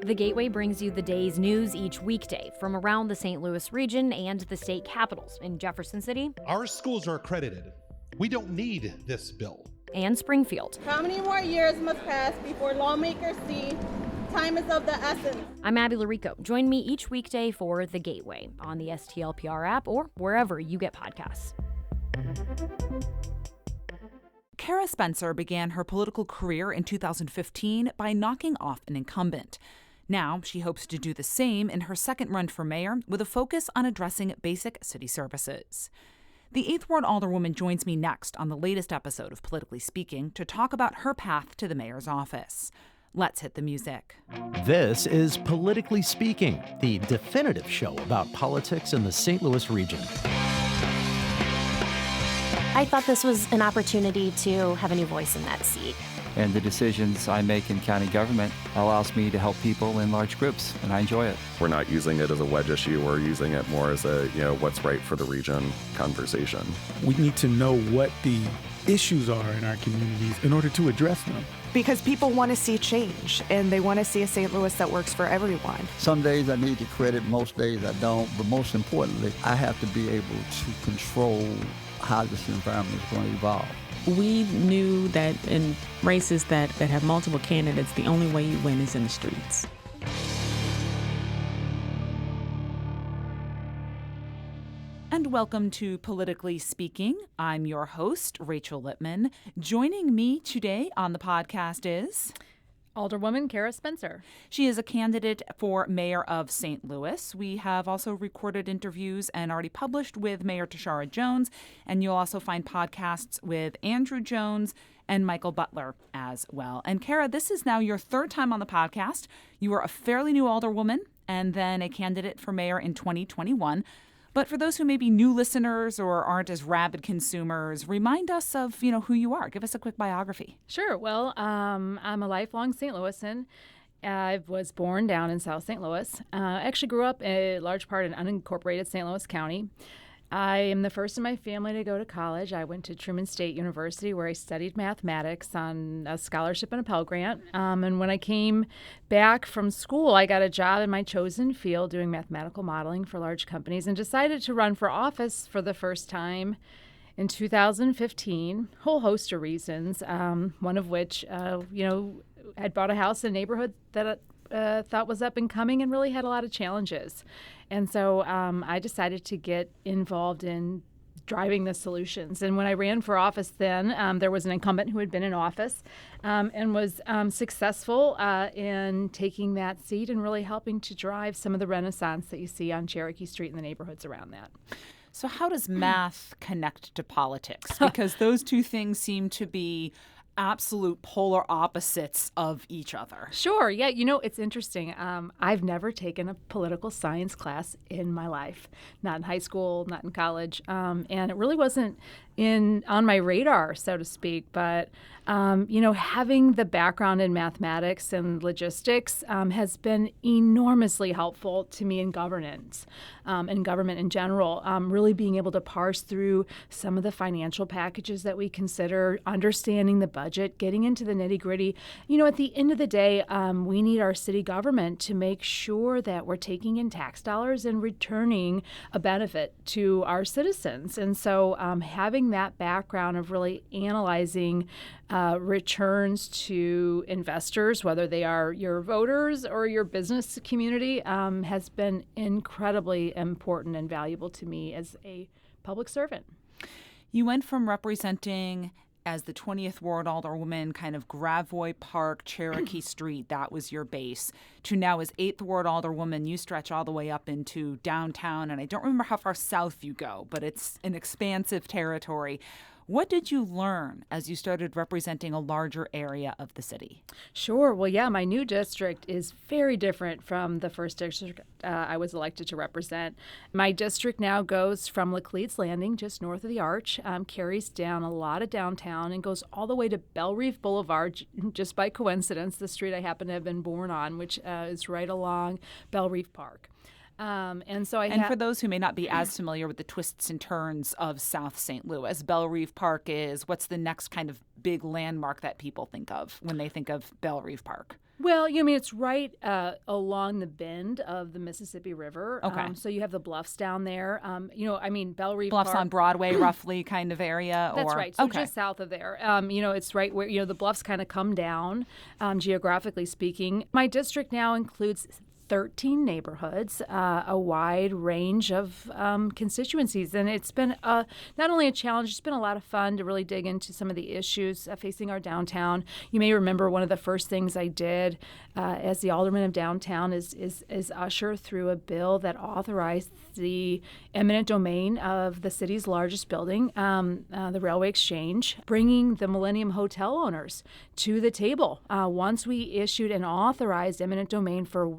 The Gateway brings you the day's news each weekday from around the St. Louis region and the state capitals in Jefferson City. Our schools are accredited. We don't need this bill. And Springfield. How many more years must pass before lawmakers see time is of the essence? I'm Abby Larico. Join me each weekday for The Gateway on the STLPR app or wherever you get podcasts. Cara Spencer began her political career in 2015 by knocking off an incumbent. Now, she hopes to do the same in her second run for mayor with a focus on addressing basic city services. The 8th Ward alderwoman joins me next on the latest episode of Politically Speaking to talk about her path to the mayor's office. Let's hit the music. This is Politically Speaking, the definitive show about politics in the St. Louis region. I thought this was an opportunity to have a new voice in that seat. And the decisions I make in county government allows me to help people in large groups, and I enjoy it. We're not using it as a wedge issue. We're using it more as a, what's right for the region conversation. We need to know what the issues are in our communities in order to address them. Because people want to see change, and they want to see a St. Louis that works for everyone. Some days I need the credit, most days I don't, but most importantly, I have to be able to control how this environment is going to evolve. We knew that in races that have multiple candidates, the only way you win is in the streets. And welcome to Politically Speaking. I'm your host, Rachel Lippman. Joining me today on the podcast is Alderwoman Cara Spencer. She is a candidate for mayor of St. Louis. We have also recorded interviews and already published with Mayor Tishaura Jones, and you'll also find podcasts with Andrew Jones and Michael Butler as well. And Cara, this is now your third time on the podcast. You were a fairly new alderwoman and then a candidate for mayor in 2021. But for those who may be new listeners or aren't as rabid consumers, remind us of, who you are. Give us a quick biography. Sure. Well, I'm a lifelong St. Louisan. I was born down in South St. Louis. I actually grew up a large part in unincorporated St. Louis County. I am the first in my family to go to college. I went to Truman State University where I studied mathematics on a scholarship and a Pell Grant. And when I came back from school, I got a job in my chosen field doing mathematical modeling for large companies and decided to run for office for the first time in 2015. Whole host of reasons, one of which, I'd bought a house in a neighborhood that thought was up and coming and really had a lot of challenges. And so I decided to get involved in driving the solutions. And when I ran for office then, there was an incumbent who had been in office and was successful in taking that seat and really helping to drive some of the renaissance that you see on Cherokee Street and the neighborhoods around that. So how does math connect to politics? Because those two things seem to be absolute polar opposites of each other. Sure. Yeah. It's interesting. I've never taken a political science class in my life, not in high school, not in college. And it really wasn't on my radar, so to speak. But, having the background in mathematics and logistics has been enormously helpful to me in governance and government in general, really being able to parse through some of the financial packages that we consider, understanding the budget, getting into the nitty gritty. At the end of the day, we need our city government to make sure that we're taking in tax dollars and returning a benefit to our citizens. And so having that background of really analyzing returns to investors, whether they are your voters or your business community, has been incredibly important and valuable to me as a public servant. You went from representing as the 20th Ward alderwoman, kind of Gravois Park, Cherokee Street, that was your base, to now as 8th Ward alderwoman, you stretch all the way up into downtown, and I don't remember how far south you go, but it's an expansive territory. What did you learn as you started representing a larger area of the city? Sure. Well, yeah, my new district is very different from the first district I was elected to represent. My district now goes from Laclede's Landing, just north of the Arch, carries down a lot of downtown and goes all the way to Belle Reef Boulevard, just by coincidence, the street I happen to have been born on, which is right along Belle Reef Park. And for those who may not be as familiar with the twists and turns of South St. Louis, Belle Reef Park what's the next kind of big landmark that people think of when they think of Belle Reef Park? Well, you know, I mean, it's right along the bend of the Mississippi River. Okay. So you have the bluffs down there. You know, I mean, Belle Reve Bluffs Park. on Broadway, roughly kind of area? That's right. So okay. just south of there. You know, it's right where, you know, the bluffs kind of come down, geographically speaking. My district now includes 13 neighborhoods, a wide range of constituencies. And it's been not only a challenge, it's been a lot of fun to really dig into some of the issues facing our downtown. You may remember one of the first things I did as the alderman of downtown is usher through a bill that authorized the eminent domain of the city's largest building, the Railway Exchange, bringing the Millennium Hotel owners to the table. Once we issued an authorized eminent domain for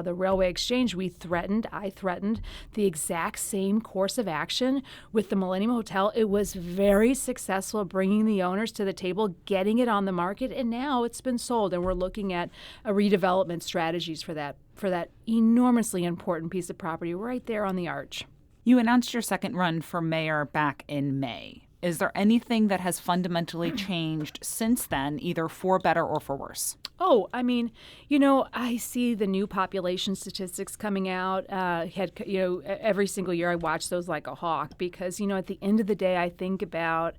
the Railway Exchange, I threatened the exact same course of action with the Millennium Hotel. It was very successful bringing the owners to the table, getting it on the market, and now it's been sold, and we're looking at a redevelopment strategies for that enormously important piece of property right there on the arch. You announced your second run for mayor back in May. Is there anything that has fundamentally changed since then, either for better or for worse? Oh, I mean, you know, I see the new population statistics coming out. Every single year I watch those like a hawk because, you know, at the end of the day, I think about,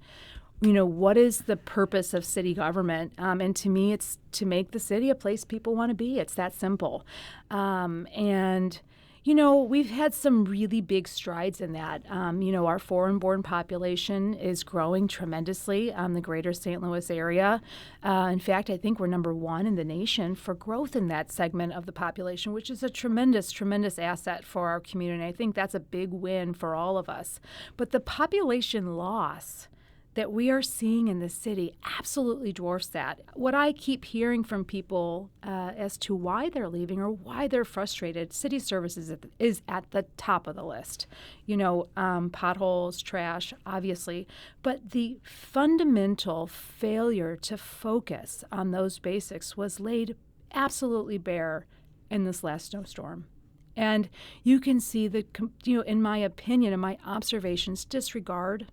you know, what is the purpose of city government? And to me, it's to make the city a place people want to be. It's that simple. And you know, we've had some really big strides in that. You know, our foreign-born population is growing tremendously in the greater St. Louis area. In fact, I think we're number one in the nation for growth in that segment of the population, which is a tremendous, tremendous asset for our community. I think that's a big win for all of us. But the population loss that we are seeing in the city absolutely dwarfs that. What I keep hearing from people as to why they're leaving or why they're frustrated, city services is at the top of the list. You know, potholes, trash, obviously, but the fundamental failure to focus on those basics was laid absolutely bare in this last snowstorm. And you can see the, you know, in my opinion, in my observations, disregard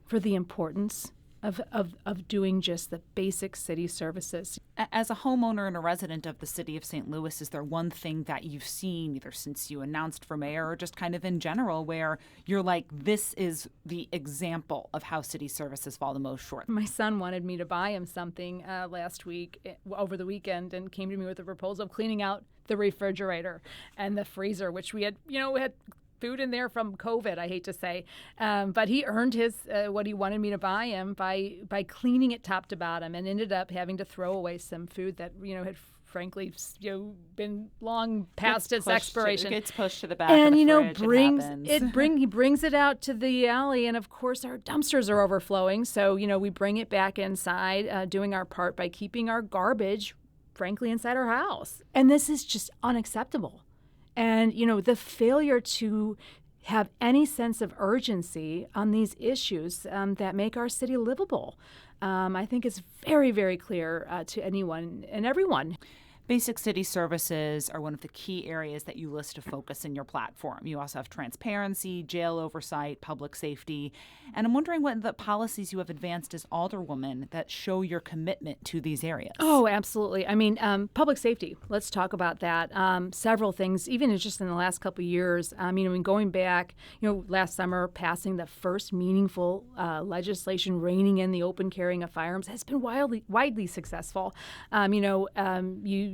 for the importance of doing just the basic city services. As a homeowner and a resident of the city of St. Louis, is there one thing that you've seen, either since you announced for mayor or just kind of in general, where you're like, this is the example of how city services fall the most short? My son wanted me to buy him something last week, over the weekend, and came to me with a proposal of cleaning out the refrigerator and the freezer, which we had food in there from COVID, I hate to say. But he earned his what he wanted me to buy him by cleaning it top to bottom, and ended up having to throw away some food that, you know, had frankly, you know, been long past its expiration. It gets pushed to the back and of the you know, fridge. he brings it out to the alley, and of course our dumpsters are overflowing. So, you know, we bring it back inside, doing our part by keeping our garbage, frankly, inside our house. And this is just unacceptable. And, you know, the failure to have any sense of urgency on these issues that make our city livable, I think is very, very clear to anyone and everyone. Basic city services are one of the key areas that you list to focus in your platform. You also have transparency, jail oversight, public safety. And I'm wondering what the policies you have advanced as alderwoman that show your commitment to these areas. Oh, absolutely. I mean, public safety, let's talk about that. Several things, even just in the last couple of years. Going back, last summer, passing the first meaningful legislation reining in the open carrying of firearms has been widely successful.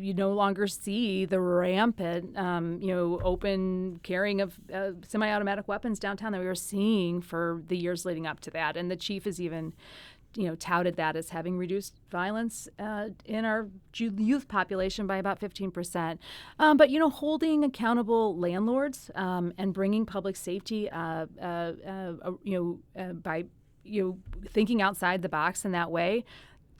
You no longer see the rampant, open carrying of semi-automatic weapons downtown that we were seeing for the years leading up to that. And the chief has even, touted that as having reduced violence in our youth population by about 15%. But holding accountable landlords and bringing public safety, by thinking outside the box in that way.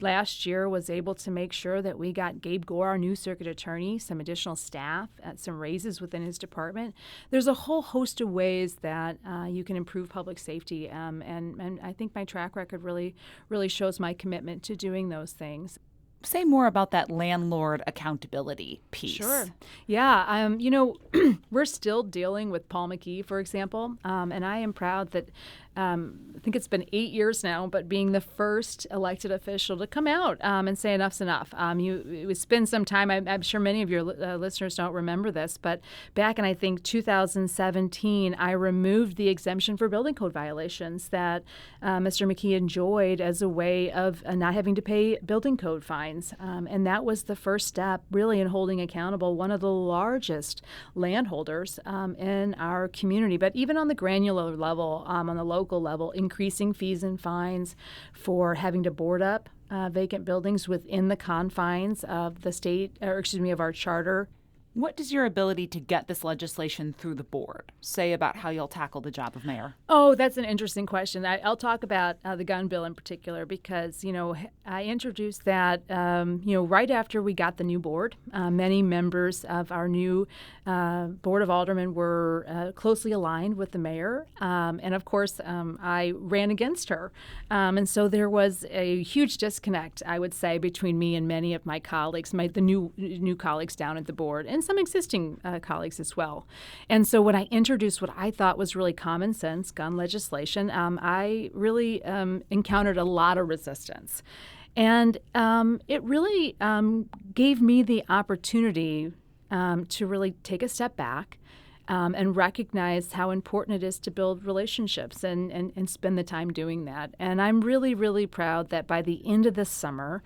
Last year was able to make sure that we got Gabe Gore, our new circuit attorney, some additional staff, some raises within his department. There's a whole host of ways that you can improve public safety, and I think my track record really shows my commitment to doing those things. Say more about that landlord accountability piece. Sure. Yeah. We're still dealing with Paul McKee, for example, and I am proud that I think it's been 8 years now, but being the first elected official to come out and say enough's enough. It's been some time. I'm sure many of your listeners don't remember this, but back in, I think, 2017, I removed the exemption for building code violations that Mr. McKee enjoyed as a way of not having to pay building code fines. And that was the first step, really, in holding accountable one of the largest landholders in our community. But even on the granular level, on the local level, increasing fees and fines for having to board up vacant buildings within the confines of the state, of our charter. What does your ability to get this legislation through the board say about how you'll tackle the job of mayor? Oh, that's an interesting question. I'll talk about the gun bill in particular because, I introduced that, right after we got the new board. Many members of our new Board of Aldermen were closely aligned with the mayor. And, of course, I ran against her. And so there was a huge disconnect, I would say, between me and many of my colleagues, the new colleagues down at the board, and some existing colleagues as well. And so when I introduced what I thought was really common sense gun legislation, I really encountered a lot of resistance. And it really gave me the opportunity to really take a step back and recognize how important it is to build relationships and spend the time doing that. And I'm really, really proud that by the end of this summer,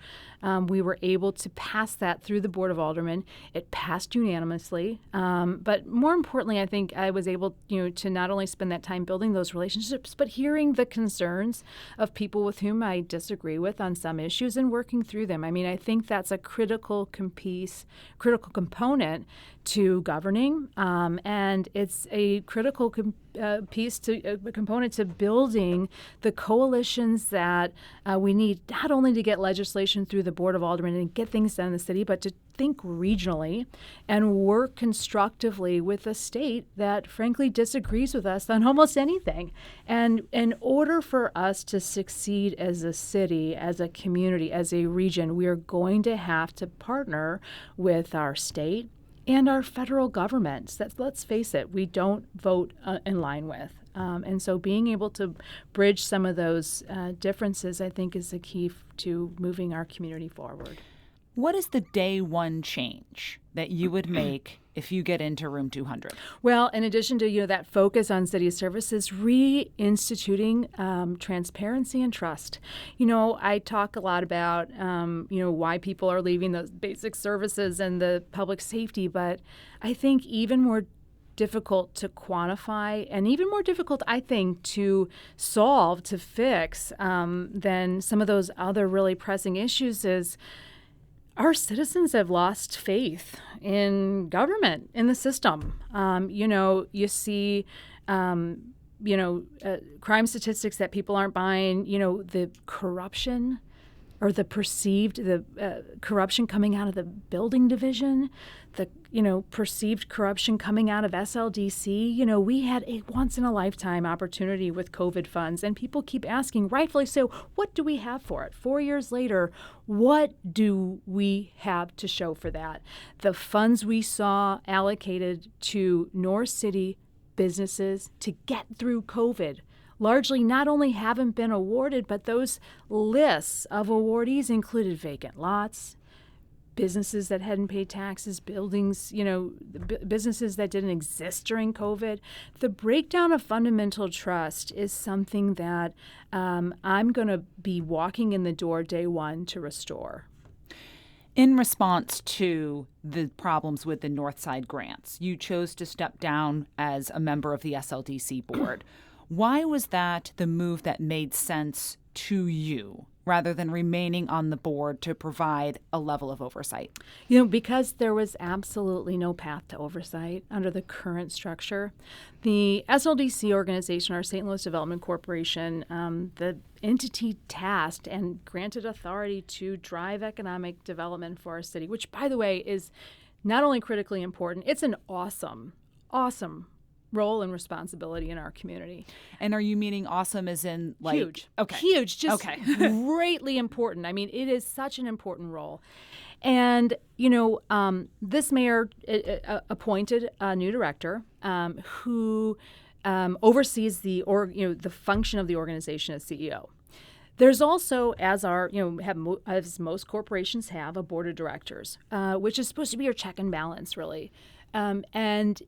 we were able to pass that through the Board of Aldermen. It passed unanimously. But more importantly, I think I was able to not only spend that time building those relationships, but hearing the concerns of people with whom I disagree with on some issues and working through them. I mean, I think that's a critical component to governing, and it's a critical component to building the coalitions that we need, not only to get legislation through the Board of Aldermen and get things done in the city, but to think regionally and work constructively with a state that frankly disagrees with us on almost anything. And in order for us to succeed as a city, as a community, as a region, we are going to have to partner with our state and our federal governments that, let's face it, we don't vote in line with. And so being able to bridge some of those differences, I think, is the key to moving our community forward. What is the day one change that you would make if you get into room 200? Well, in addition to that focus on city services, reinstituting transparency and trust. I talk a lot about why people are leaving those basic services and the public safety, but I think even more difficult to quantify and even more difficult, I think, to solve, to fix than some of those other really pressing issues is our citizens have lost faith in government, in the system. You see, crime statistics that people aren't buying, the corruption or the perceived corruption coming out of the building division, the perceived corruption coming out of SLDC. We had a once-in-a-lifetime opportunity with COVID funds, and people keep asking, rightfully so, what do we have for it? 4 years later, what do we have to show for that? The funds we saw allocated to North City businesses to get through COVID largely not only haven't been awarded, but those lists of awardees included vacant lots, businesses that hadn't paid taxes, buildings, businesses that didn't exist during COVID. The breakdown of fundamental trust is something that I'm going to be walking in the door day one to restore. In response to the problems with the Northside grants, you chose to step down as a member of the SLDC board. Why was that the move that made sense to you, rather than remaining on the board to provide a level of oversight? Because there was absolutely no path to oversight under the current structure. The SLDC organization, our St. Louis Development Corporation, the entity tasked and granted authority to drive economic development for our city, which, by the way, is not only critically important, it's an awesome role and responsibility in our community. And are you meaning awesome as in like huge? Okay. Huge, just greatly important. I mean, it is such an important role. And, this mayor appointed a new director who oversees the function of the organization as CEO. There's also, as most corporations have, a board of directors, which is supposed to be your check and balance, really, and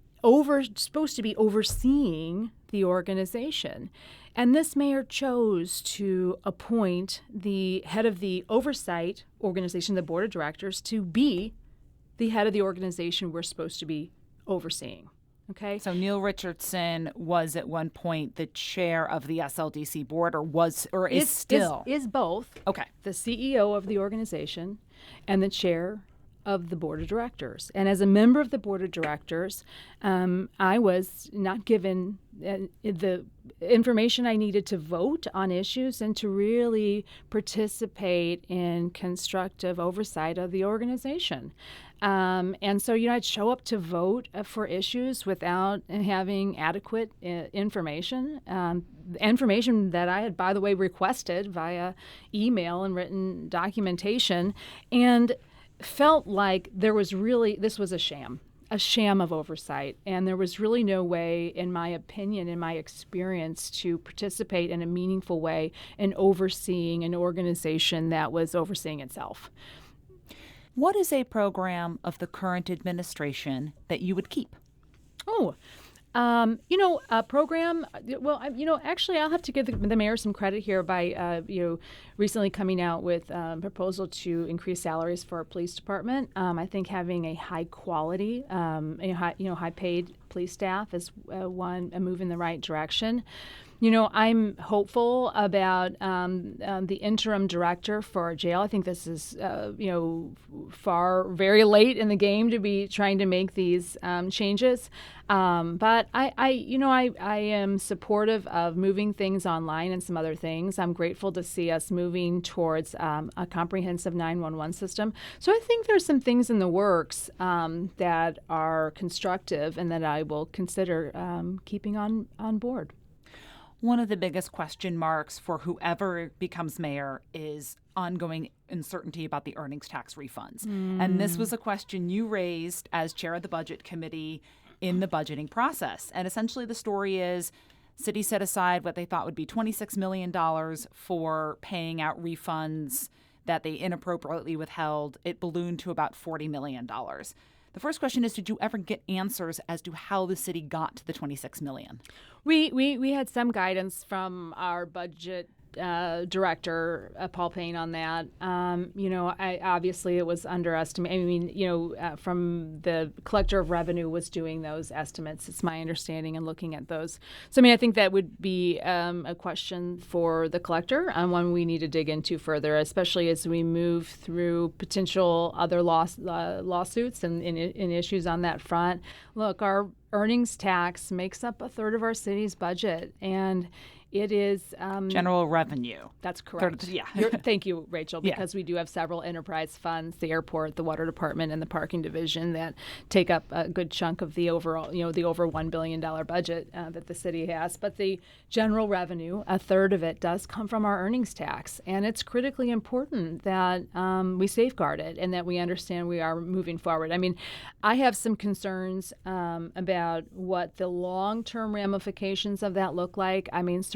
supposed to be overseeing the organization. And this mayor chose to appoint the head of the oversight organization, the board of directors, to be the head of the organization we're supposed to be overseeing. Okay. So Neil Richardson was at one point the chair of the SLDC board, is still is both. Okay. The CEO of the organization and the chair of the board of directors. And as a member of the board of directors, I was not given the information I needed to vote on issues and to really participate in constructive oversight of the organization. And so, I'd show up to vote for issues without having adequate information. Information that I had, by the way, requested via email and written documentation, and felt like this was a sham of oversight. And there was really no way, in my opinion, in my experience, to participate in a meaningful way in overseeing an organization that was overseeing itself. What is a program of the current administration that you would keep? A program, actually, I'll have to give the mayor some credit here by, recently coming out with a proposal to increase salaries for our police department. I think having a high quality, high paid police staff is a move in the right direction. I'm hopeful about the interim director for our jail. I think this is, very late in the game to be trying to make these changes. But I am supportive of moving things online and some other things. I'm grateful to see us moving towards a comprehensive 911 system. So I think there's some things in the works that are constructive and that I will consider keeping on board. One of the biggest question marks for whoever becomes mayor is ongoing uncertainty about the earnings tax refunds. And this was a question you raised as chair of the budget committee in the budgeting process. And essentially the story is city set aside what they thought would be $26 million for paying out refunds that they inappropriately withheld. It ballooned to about $40 million. The first question is, did you ever get answers as to how the city got to the $26 million? We had some guidance from our budget director, Paul Payne, on that. Obviously it was underestimated. From the collector of revenue was doing those estimates. It's my understanding and looking at those. So, I think that would be a question for the collector and one we need to dig into further, especially as we move through potential other lawsuits and issues on that front. Look, our earnings tax makes up a third of our city's budget, and it is general revenue. That's correct. Thank you, Rachel, because we do have several enterprise funds, the airport, the water department, and the parking division that take up a good chunk of the overall, the over $1 billion budget that the city has. But the general revenue, a third of it does come from our earnings tax. And it's critically important that we safeguard it and that we understand we are moving forward. I have some concerns about what the long-term ramifications of that look like.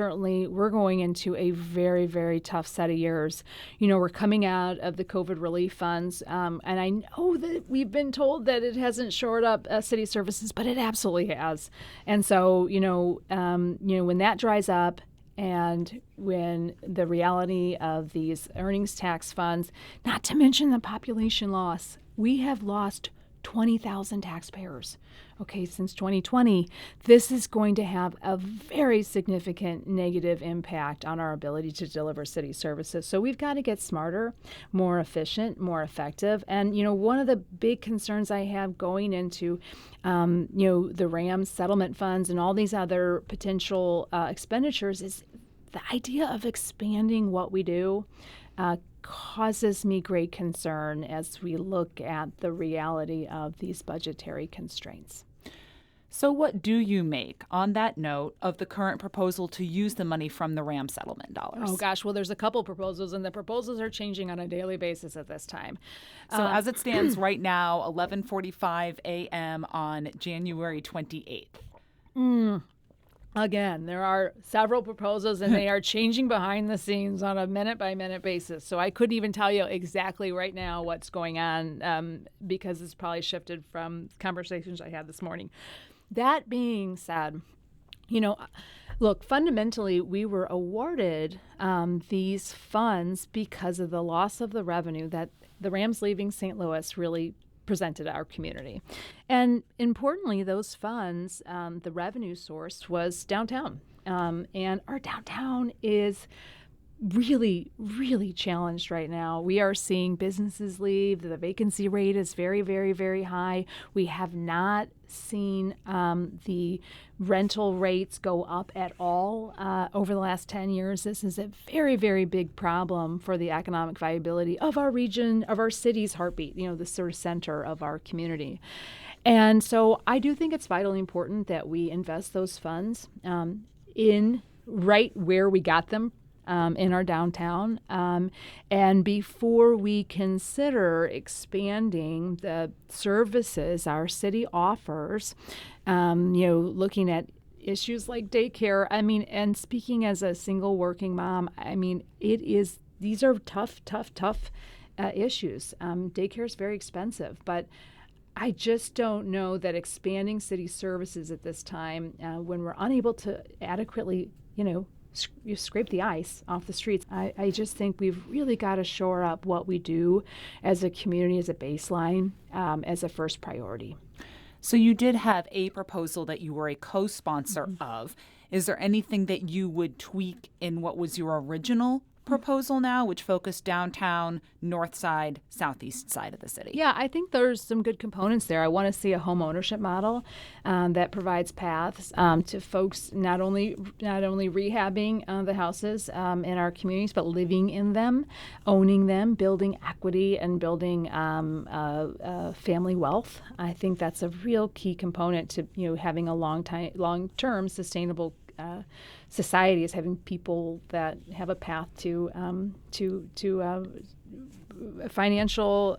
Certainly we're going into a very, very tough set of years. We're coming out of the COVID relief funds, and I know that we've been told that it hasn't shored up city services, but it absolutely has. And so, when that dries up, and when the reality of these earnings tax funds, not to mention the population loss, we have lost 20,000 taxpayers. Since 2020, this is going to have a very significant negative impact on our ability to deliver city services. So we've got to get smarter, more efficient, more effective. And, one of the big concerns I have going into, the RAM settlement funds and all these other potential expenditures is the idea of expanding what we do. Causes me great concern as we look at the reality of these budgetary constraints. So what do you make, on that note, of the current proposal to use the money from the RAM settlement dollars? Oh, gosh. Well, there's a couple proposals, and the proposals are changing on a daily basis at this time. So as it stands right now, 11:45 a.m. on January 28th. Again, there are several proposals and they are changing behind the scenes on a minute-by-minute basis. So I couldn't even tell you exactly right now what's going on because it's probably shifted from conversations I had this morning. That being said, look, fundamentally, we were awarded these funds because of the loss of the revenue that the Rams leaving St. Louis really presented our community. And importantly, those funds, the revenue source was downtown. And our downtown is really, really challenged right now. We are seeing businesses leave. The vacancy rate is very, very, very high. We have not seen the rental rates go up at all over the last 10 years. This is a very, very big problem for the economic viability of our region, of our city's heartbeat, the sort of center of our community. And so I do think it's vitally important that we invest those funds in right where we got them in our downtown. And before we consider expanding the services our city offers, looking at issues like daycare, and speaking as a single working mom, these are tough issues. Daycare is very expensive, but I just don't know that expanding city services at this time, when we're unable to adequately, you scrape the ice off the streets. I just think we've really got to shore up what we do as a community, as a baseline, as a first priority. So you did have a proposal that you were a co-sponsor of. Is there anything that you would tweak in what was your original proposal now, which focused downtown, north side, southeast side of the city? Yeah, I think there's some good components there. I want to see a home ownership model that provides paths to folks not only rehabbing the houses in our communities, but living in them, owning them, building equity, and building family wealth. I think that's a real key component to having a long-term sustainable society, is having people that have a path to financial,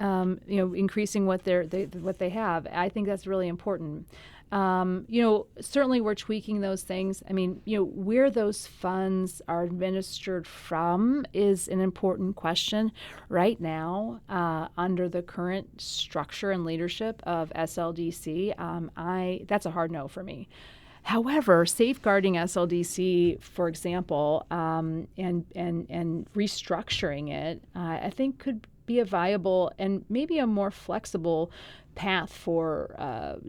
increasing what they have. I think that's really important. Certainly we're tweaking those things. Where those funds are administered from is an important question right now under the current structure and leadership of SLDC. That's a hard no for me. However, safeguarding SLDC, for example, and restructuring it, I think could be a viable and maybe a more flexible path for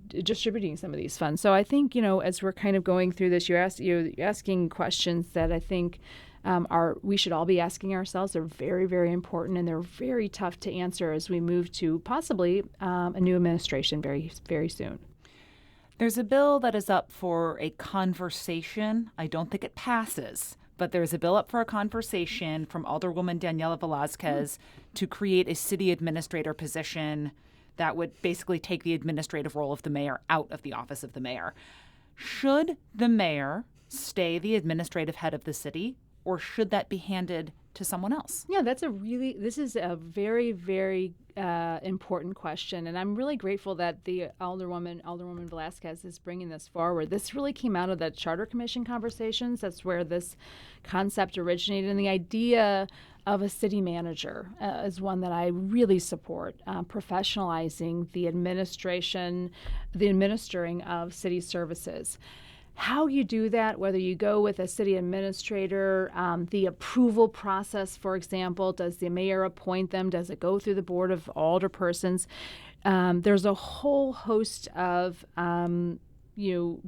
distributing some of these funds. So I think, as we're kind of going through this, you're asking questions that I think we should all be asking ourselves. They're very, very important, and they're very tough to answer as we move to possibly a new administration very, very soon. There's a bill that is up for a conversation. I don't think it passes, but there's a bill up for a conversation from Alderwoman Daniela Velazquez to create a city administrator position that would basically take the administrative role of the mayor out of the office of the mayor. Should the mayor stay the administrative head of the city, or should that be handed to someone else? Yeah, this is a very, very important question, and I'm really grateful that the Alderwoman Velazquez is bringing this forward. This really came out of the Charter Commission conversations. That's where this concept originated, and the idea of a city manager is one that I really support, professionalizing the administering of city services. How you do that, whether you go with a city administrator, the approval process, for example, does the mayor appoint them? Does it go through the board of alderpersons? There's a whole host of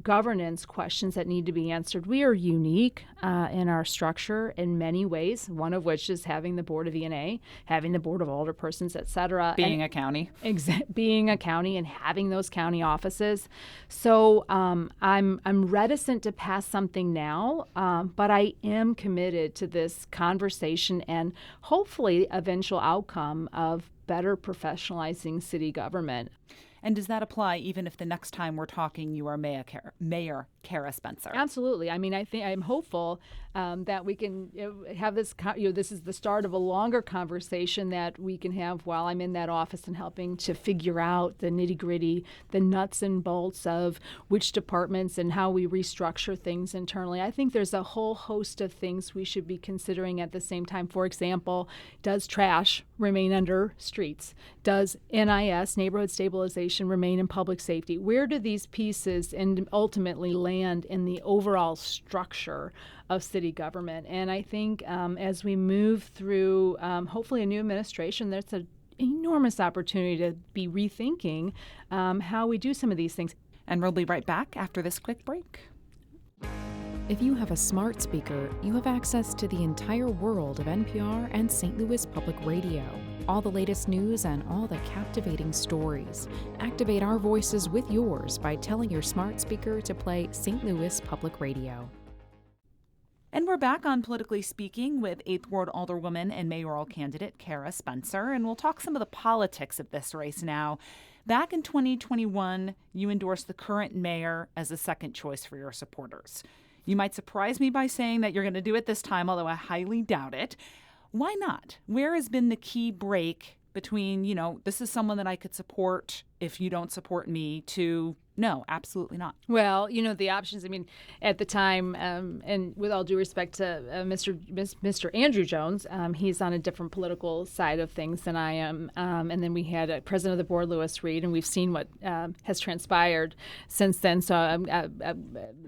governance questions that need to be answered. We are unique in our structure in many ways, one of which is having the board of E&A, having the board of alderpersons, et cetera. Being a county. Being a county and having those county offices. So I'm reticent to pass something now, but I am committed to this conversation and hopefully eventual outcome of better professionalizing city government. And does that apply even if the next time we're talking you are Mayor Cara Spencer? Absolutely. I mean, I'm hopeful that we can have this. This is the start of a longer conversation that we can have while I'm in that office and helping to figure out the nitty-gritty, the nuts and bolts of which departments and how we restructure things internally. I think there's a whole host of things we should be considering at the same time. For example, does trash remain under streets? Does NIS, neighborhood stabilization, remain in public safety? Where do these pieces and ultimately land in the overall structure of city government? And I think as we move through hopefully a new administration, there's an enormous opportunity to be rethinking how we do some of these things. And we'll be right back after this quick break. If you have a smart speaker, you have access to the entire world of NPR and St. Louis Public Radio. All the latest news and all the captivating stories. Activate our voices with yours by telling your smart speaker to play St. Louis Public Radio. And we're back on Politically Speaking with 8th Ward Alderwoman and mayoral candidate Cara Spencer, and we'll talk some of the politics of this race now. Back in 2021, you endorsed the current mayor as a second choice for your supporters. You might surprise me by saying that you're going to do it this time, although I highly doubt it. Why not? Where has been the key break between, this is someone that I could support if you don't support me, to no, absolutely not? Well, the options, at the time, and with all due respect to Mr. Andrew Jones, he's on a different political side of things than I am. And then we had a president of the board, Lewis Reed, and we've seen what has transpired since then. So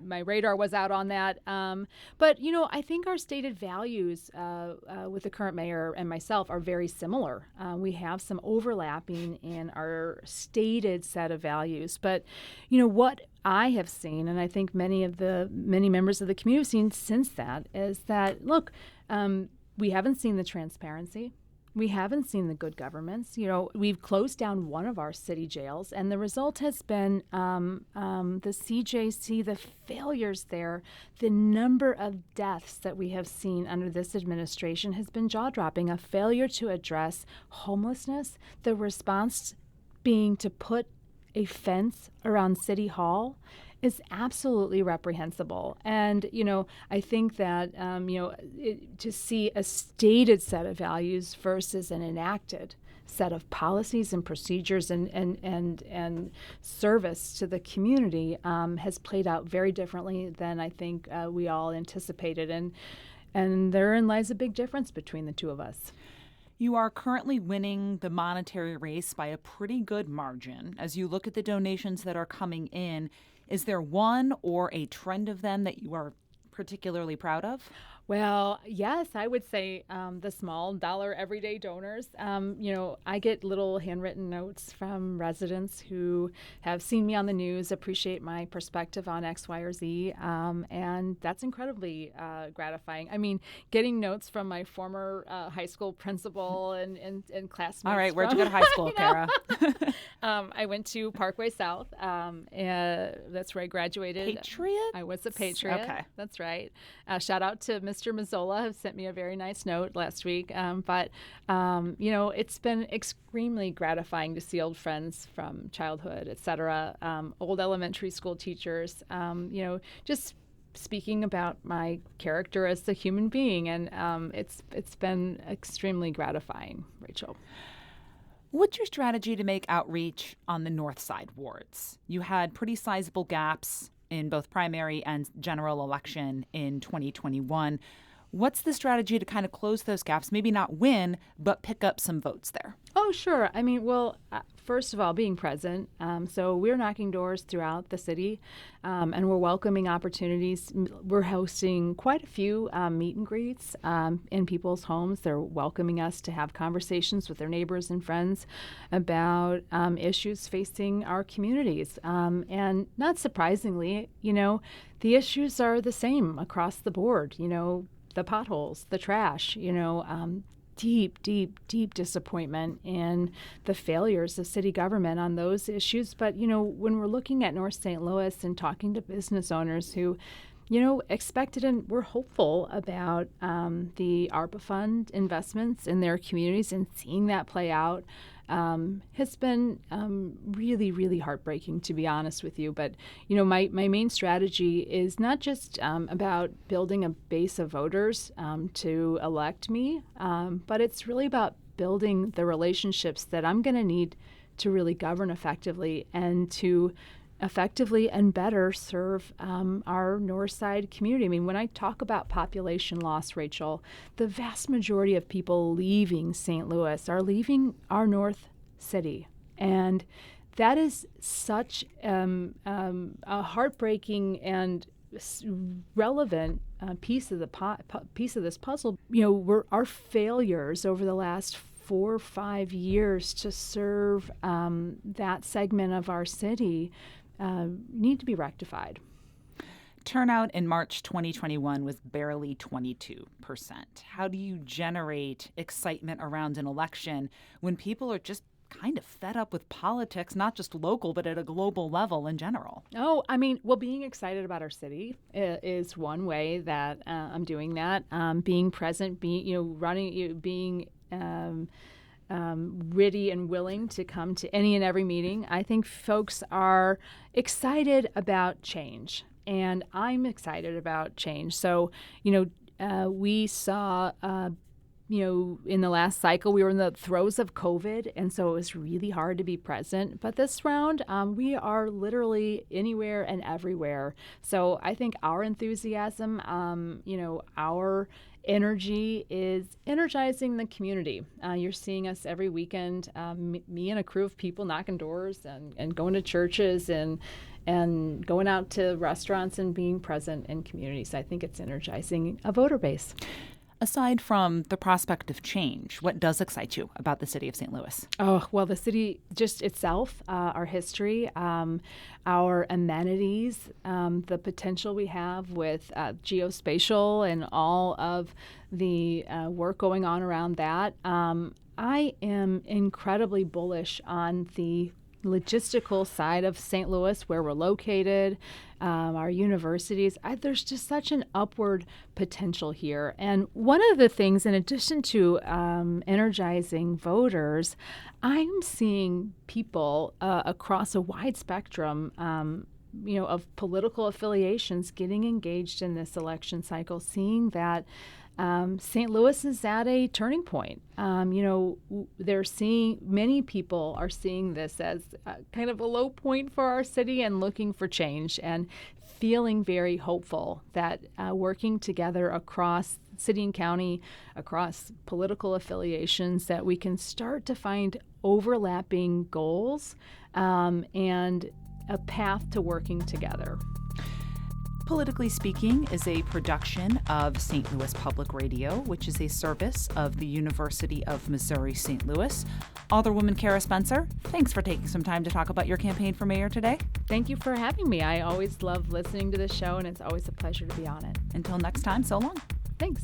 my radar was out on that. But, I think our stated values with the current mayor and myself are very similar. We have some overlapping in our stated set of values. But what I have seen, and I think many members of the community have seen since that, is that, look, we haven't seen the transparency. We haven't seen the good governments. We've closed down one of our city jails, and the result has been the CJC, the failures there. The number of deaths that we have seen under this administration has been jaw-dropping. A failure to address homelessness, the response being to put a fence around City Hall is absolutely reprehensible. And, I think that, to see a stated set of values versus an enacted set of policies and procedures and service to the community has played out very differently than I think we all anticipated. And therein lies a big difference between the two of us. You are currently winning the monetary race by a pretty good margin. As you look at the donations that are coming in, is there one or a trend of them that you are particularly proud of? Well, yes, I would say the small dollar everyday donors. I get little handwritten notes from residents who have seen me on the news, appreciate my perspective on X, Y, or Z, and that's incredibly gratifying. Getting notes from my former high school principal and classmates. All right, where'd you go to high school, Cara? I went to Parkway South. That's where I graduated. Patriot? I was a Patriot. Okay. That's right. Shout out to Mr. Mazzola, who sent me a very nice note last week. But it's been extremely gratifying to see old friends from childhood, et cetera, old elementary school teachers, just speaking about my character as a human being. And it's been extremely gratifying, Rachel. What's your strategy to make outreach on the North Side wards? You had pretty sizable gaps in both primary and general election in 2021. What's the strategy to kind of close those gaps? Maybe not win, but pick up some votes there. Oh, sure. First of all, being present. So we're knocking doors throughout the city, and we're welcoming opportunities. We're hosting quite a few meet and greets in people's homes. They're welcoming us to have conversations with their neighbors and friends about issues facing our communities. And not surprisingly, the issues are the same across the board. The potholes, the trash, deep disappointment in the failures of city government on those issues. But, when we're looking at North St. Louis and talking to business owners who, expected and were hopeful about the ARPA fund investments in their communities and seeing that play out, has been really, really heartbreaking, to be honest with you. But, my main strategy is not just about building a base of voters to elect me, but it's really about building the relationships that I'm going to need to really govern effectively and to effectively and better serve our North Side community. I mean, when I talk about population loss, Rachel, the vast majority of people leaving St. Louis are leaving our North City. And that is such a heartbreaking and relevant piece of this puzzle. Our failures over the last 4 or 5 years to serve that segment of our city need to be rectified. Turnout in March 2021 was barely 22%. How do you generate excitement around an election when people are just kind of fed up with politics, not just local, but at a global level in general? Being excited about our city is one way that I'm doing that. Being present, being ready and willing to come to any and every meeting. I think folks are excited about change, and I'm excited about change. So, we saw, in the last cycle, we were in the throes of COVID, and so it was really hard to be present. But this round, we are literally anywhere and everywhere. So I think our enthusiasm, our energy is energizing the community. You're seeing us every weekend, me and a crew of people knocking doors and going to churches and going out to restaurants and being present in communities. I think it's energizing a voter base. Aside from the prospect of change, what does excite you about the city of St. Louis? Oh, well, the city just itself, our history, our amenities, the potential we have with geospatial and all of the work going on around that. I am incredibly bullish on the logistical side of St. Louis, where we're located, our universities. There's just such an upward potential here. And one of the things, in addition to energizing voters, I'm seeing people across a wide spectrum of political affiliations getting engaged in this election cycle, seeing that St. Louis is at a turning point. Many people are seeing this as kind of a low point for our city and looking for change and feeling very hopeful that working together across city and county, across political affiliations, that we can start to find overlapping goals and a path to working together. Politically Speaking is a production of St. Louis Public Radio, which is a service of the University of Missouri-St. Louis. Alderwoman Cara Spencer, thanks for taking some time to talk about your campaign for mayor today. Thank you for having me. I always love listening to this show, and it's always a pleasure to be on it. Until next time, so long. Thanks.